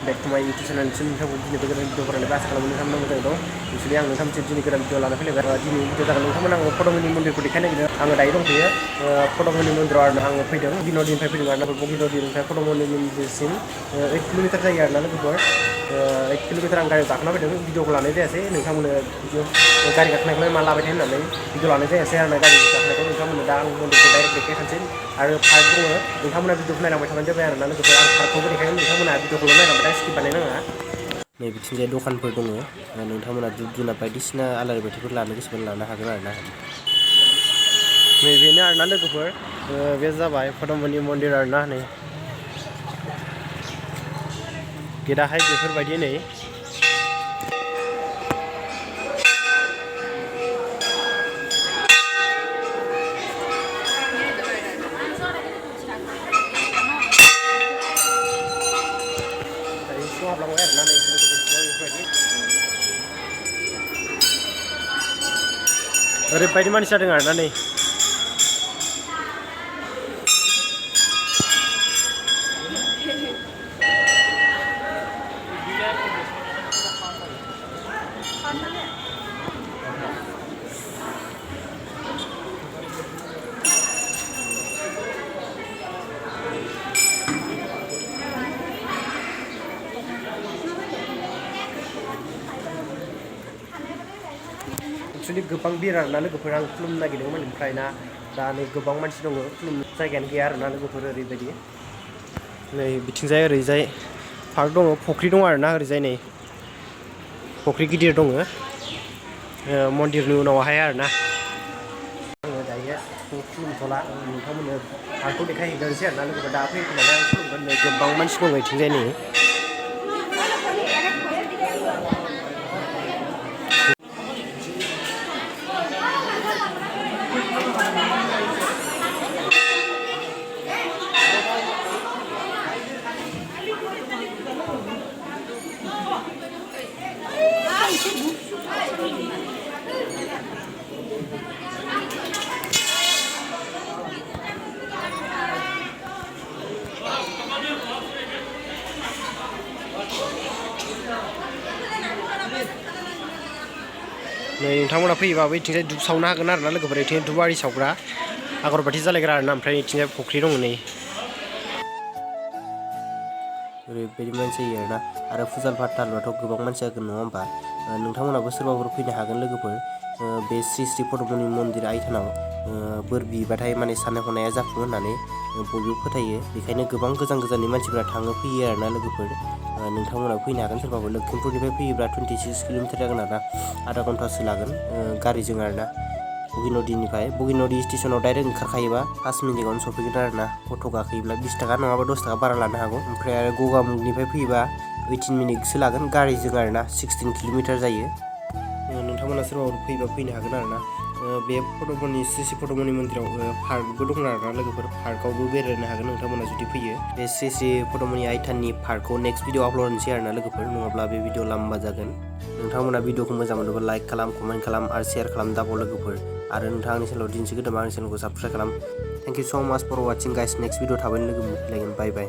back to my YouTube channel. नोंथांखौ दिनै गोदान भिडिअ फरायनाय आसा खालामो नोंथांमोना मोजाङै दं। एक्चुअलि आं नोंथांमोनसिम दिनै गोदान भिडिअ लाना फैलायबाय। दिनै भिडिअ जागोन नोंथांमोन आङो पदमनि मन्दिरखौ देखायनो नागिरदों। आङो दायो दंफैयो पदमनि मन्दिराव आरो आङो फैदों गिन'दिनिफ्राय फैदों आरो गिन'दिनिफ्राय पदमनि मन्दिरसिम 8 किल'मिटार जायो आरोना लोगोफोर। 8 किल'मिटार आं गारियाव गाखोना फैदों। भिडिअखौ लानाय जायासै नोंथांमोननो भिडिअ गारि गाखोनायखौलाय मा लाबाय थायो होननानै भिडिअ लानाय जायासै आरो गारि गाखोनायखौ नोंथांमोननो दा आं मन्दिरखौ डाइरेक्ट देखायखानोसै आरो पार्क दङ नोंथांमोना भिडिअखौ नायलांबाय थाबानो जाबाय आरोना लोगोफोर। आं पार्कखौबो देखायगोन नोंथांमोना भिडिअखौल' नायलांबाय दा स्किप बानायनाङा। नै बिथिंजाय दखानफोर दङ नोंथांमोना धुप धुना बायदिसिना आलारि बाथिफोर लानो गोसोबा लानो हागोन आरोना। नै बेनो आरोना लोगोफोर बे जाबाय पदमनि मन्दिर आरोना। नै गेटआहाय बेफोरबायदि नै हाबलांबाय आरोना नै बेफोरबायदि ओरैबायदि मानसि जादों आरोना नै एक्चुअली गोबां बिर आरोना लोगोफोर। आं खुलुमनो नागिरदोंमोन ओमफ्राय ना दा नै गोबां मानसि दङ खुलुमनो जायगायानो गैया आरोना लोगोफोर। ओरैबायदि नै बिथिंजाय ओरैजाय पार्क दङ फुख्रि दङ आरोना ओरैजाय नै फुख्रि गिदिर दङ मन्दिरनि उनावहाय आरोना। आङो दायो खुलुमथ'ला नोंथांमोननो पार्कखौ देखायहैग्रोनोसै आरोना लोगोफोर। दा फैनानै आं खुलुमगोन नै गोबां मानसि दङ बिथिंजाय नै नै नोंथांमोना फैयोबा बैथिंजाय धुप सावनो हागोन आरोना लोगोफोर। बिथिं धुप आरि सावग्रा आगरबाथि जालायग्रा आरोना। ओमफ्राय बिथिंजाय फुख्रि दङ नै ओरैबायदि मानसि जायो आरोना। आरो फुजा फाथालबाथ' गोबां मानसि जागोन नङा होमबा। नोंथांमोनाबो सोरबाफोर फैनो हागोन लोगोफोर। बे श्री श्री पदमनि मन्दिर आइथानाव बोर बिबाथाय माने साननाय हनाया जाफुङो होननानै बयबो फोथायो। बेखायनो गोबां गोजान गोजाननि मानसिफोरा थाङो फैयो आरोना लोगोफोर। नोंथांमोनाबो फैनो हागोन सोरबाफोर। लखिमपुरनिफ्राय फैयोब्ला 26 किल'मिटार जागोन आरोना। आधा घन्टासो लागोन गारिजों आरोना। बगिन'दि स्टेसनाव डाइरेक्ट ओंखारखायोबा 5 मिनिटआवनो सफैगोन आरोना। अट' गाखोयोब्ला 20 थाखा नङाबा 10 थाखा बारा लानो हागौ। ओमफ्राय आरो गगामुगनिफ्राय फैयोबा 18 मिनिटसो लागोन गारिजों आरोना। 16 किल'मिटार जायो। नोंथांमोना सोरबाफोर फैयोबा फैनो हागोन आरोना। बे पदमनि श्री श्री पदमनि मन्दिराव पार्कबो दं आरोना लोगोफोर। पार्कआवबो बेरायनो हागोन नोंथांमोना जुदि फैयो। बे श्री श्री पदमनि आइथाननि पार्कखौ नेक्स्ट भिडिअ आपल'ड होनोसै आरोना लोगोफोर। नङाब्ला बे भिडिअ लाम्बा जागोन। नोंथांमोना भिडिअखौ मोजां मोनोबा लाइक खालाम कमेन्ट खालाम आरो शेयार खालाम दाबाव लोगोफोर। आरो नोंथाङा आंनि चेनेलाव दिनैसो गोदान आंनि चेनेलखौ साबस्क्राइब खालाम। Thank you so' much for watching guys. Next video थाबैनो लोगो मोनफिनलायगोन। बाय बाय।